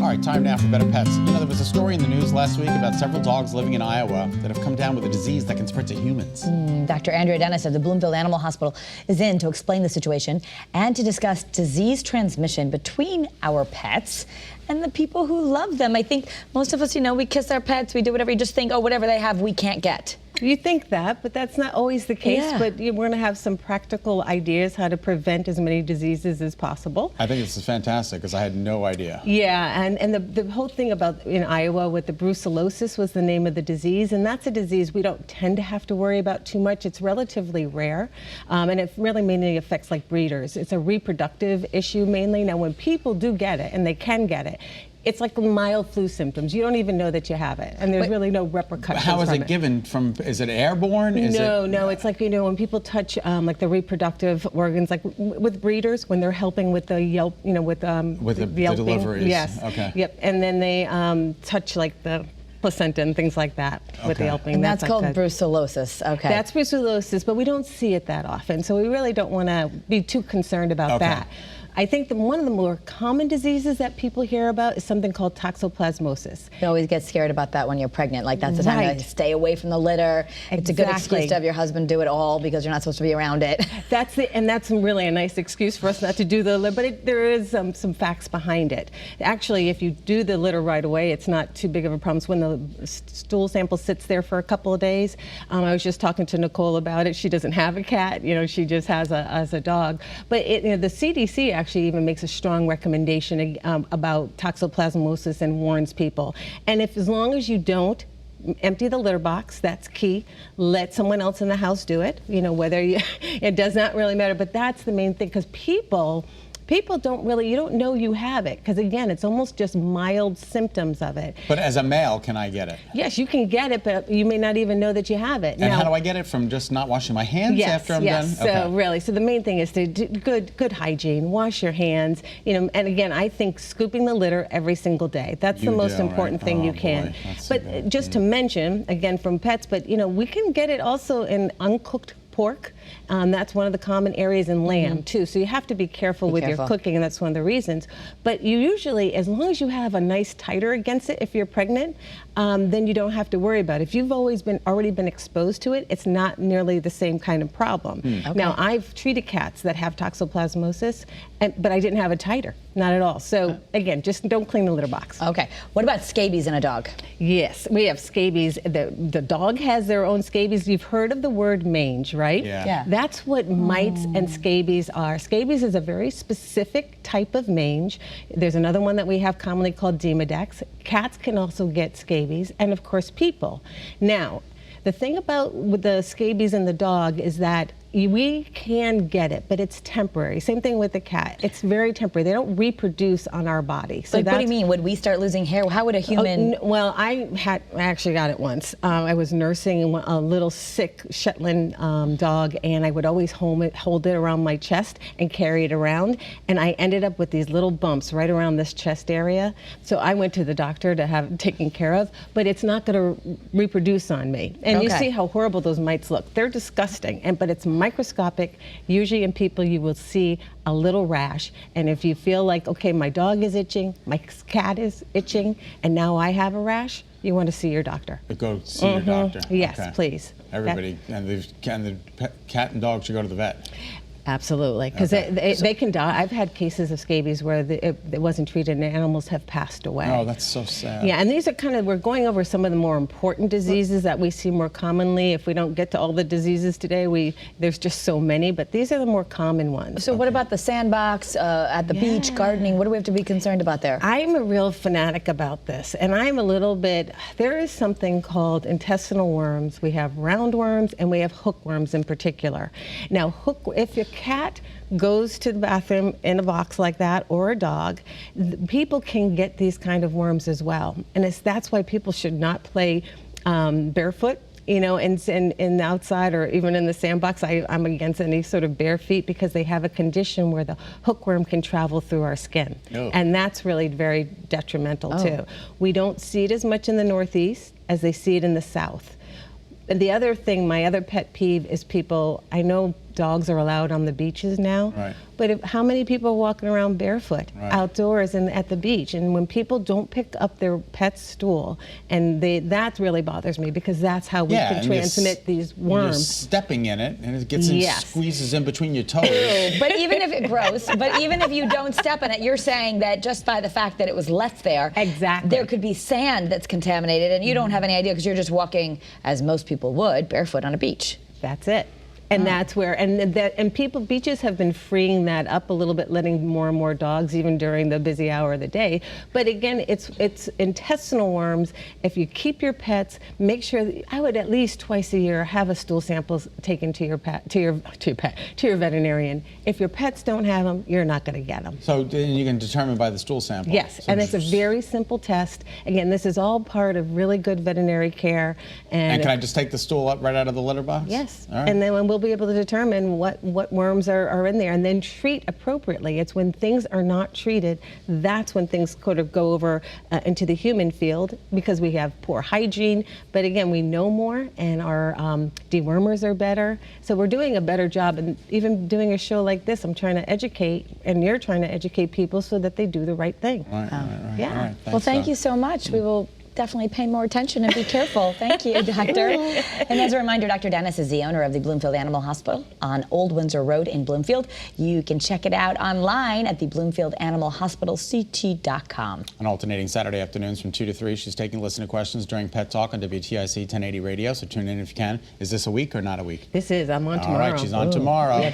right, time now for Better Pets. You know, there was a story in the news last week about several dogs living in Iowa that have come down with a disease that can spread to humans. Dr. Andrea of the Bloomfield Animal Hospital is in to explain the situation and to discuss disease transmission between our pets and the people who love them. I think most of us, you know, we kiss our pets, we do whatever, you just think, oh, whatever they have, we can't get. You think that, but that's not always the case. Yeah. But we're going to have some practical ideas how to prevent as many diseases as possible. I think this is fantastic because I had no idea. Yeah, and the whole thing about in Iowa with the brucellosis was the name of the disease, and that's a disease we don't tend to have to worry about too much. It's relatively rare, and it really mainly affects like breeders. It's a reproductive issue mainly. Now, when people do get it, and they can get it, it's like mild flu symptoms. You don't even know that you have it, and there's really no repercussions. How is from it given? Is it airborne? No, it's like, you know, when people touch like the reproductive organs, like with breeders, when they're helping with the yelp, you know, with the yelping. deliveries. Yes. Okay. Yep. And then they touch like the placenta and things like that with the yelping. And that's called brucellosis. Okay. That's brucellosis, but we don't see it that often, so we really don't want to be too concerned about that. I think one of the more common diseases that people hear about is something called toxoplasmosis. You always get scared about that when you're pregnant. Like, that's the time to stay away from the litter. It's a good excuse to have your husband do it all because you're not supposed to be around it. That's really a nice excuse for us not to do the litter, but there is some facts behind it. Actually, if you do the litter right away, it's not too big of a problem. It's when the stool sample sits there for a couple of days. I was just talking to Nicole about it. She doesn't have a cat, you know, she just has a dog. But you know, the CDC actually even makes a strong recommendation about toxoplasmosis and warns people. And as long as you don't empty the litter box, that's key. Let someone else in the house do it. You know, it does not really matter, but that's the main thing, because people don't really, you don't know you have it, because again, it's almost just mild symptoms of it. But as a male, can I get it? Yes, you can get it, but you may not even know that you have it. And how do I get it? From just not washing my hands after I'm done? So so the main thing is to do good hygiene, wash your hands, you know, and again, I think scooping the litter every single day. That's the most important thing you can. But just to mention, again, from pets, but you know, we can get it also in uncooked pork. That's one of the common areas in lamb too. So you have to be careful with your cooking, and that's one of the reasons. But you usually, as long as you have a nice titer against it, if you're pregnant, then you don't have to worry about it. If you've already been exposed to it, it's not nearly the same kind of problem. Now, I've treated cats that have toxoplasmosis, but I didn't have a titer, not at all. So again, just don't clean the litter box. Okay. What about scabies in a dog? Yes, we have scabies. The dog has their own scabies. You've heard of the word mange, right? Yeah. That's what mites and scabies are. Scabies is a very specific type of mange. There's another one that we have commonly called Demodex. Cats can also get scabies, and of course people. Now, the thing about with the scabies in the dog is that we can get it, but it's temporary. Same thing with the cat. It's very temporary. They don't reproduce on our body. So what do you mean? Would we start losing hair? How would a human? Well, I actually got it once. I was nursing a little sick Shetland dog, and I would always hold it around my chest and carry it around. And I ended up with these little bumps right around this chest area. So I went to the doctor to have it taken care of, but it's not going to reproduce on me. And you see how horrible those mites look. They're disgusting, but it's microscopic. Usually in people you will see a little rash, and if you feel like, okay, my dog is itching, my cat is itching, and now I have a rash, you want to see your doctor. Go see your doctor. Yes, please. Everybody, and the cat and dog should go to the vet. Absolutely, because they can die. I've had cases of scabies where it wasn't treated and animals have passed away. Oh, that's so sad. Yeah, and these are we're going over some of the more important diseases that we see more commonly. If we don't get to all the diseases today, there's just so many, but these are the more common ones. So what about the sandbox, at the beach, gardening? What do we have to be concerned about there? I'm a real fanatic about this, and I'm a little bit, there is something called intestinal worms. We have roundworms, and we have hookworms in particular. Now, if your cat goes to the bathroom in a box like that, or a dog, people can get these kind of worms as well. And that's why people should not play barefoot, you know, in outside or even in the sandbox. I'm against any sort of bare feet, because they have a condition where the hookworm can travel through our skin. And that's really very detrimental too. We don't see it as much in the Northeast as they see it in the South. And the other thing, my other pet peeve is people, I know dogs are allowed on the beaches now. Right. But how many people are walking around barefoot outdoors and at the beach? And when people don't pick up their pet's stool, and that really bothers me, because that's how we can transmit these worms. You're stepping in it, and it gets in, squeezes in between your toes. But even if even if you don't step in it, you're saying that just by the fact that it was left there, there could be sand that's contaminated, and you don't have any idea because you're just walking, as most people would, barefoot on a beach. That's it. And that's where, beaches have been freeing that up a little bit, letting more and more dogs, even during the busy hour of the day. But again, it's intestinal worms. If you keep your pets, make sure I would at least twice a year have a stool sample taken to your veterinarian. If your pets don't have them, you're not going to get them. So you can determine by the stool sample. Yes, so and it's a very simple test. Again, this is all part of really good veterinary care. And can I just take the stool up right out of the litter box? Yes. All right. And then we'll be able to determine what worms are in there, and then treat appropriately. It's when things are not treated, that's when things sort of go over into the human field, because we have poor hygiene. But again, we know more, and our dewormers are better. So we're doing a better job, and even doing a show like this, I'm trying to educate, and you're trying to educate people so that they do the right thing. Right. Yeah. All right, Well, thank you so much. We will definitely pay more attention and be careful. Thank you, Doctor. And as a reminder, Dr. Dennis is the owner of the Bloomfield Animal Hospital on Old Windsor Road in Bloomfield. You can check it out online at the Bloomfield Animal Hospital CT.com. On alternating Saturday afternoons from 2 to 3, she's taking listener questions during Pet Talk on WTIC 1080 radio, so tune in if you can. Is this a week or not a week? This is. I'm on tomorrow. All right, she's on tomorrow.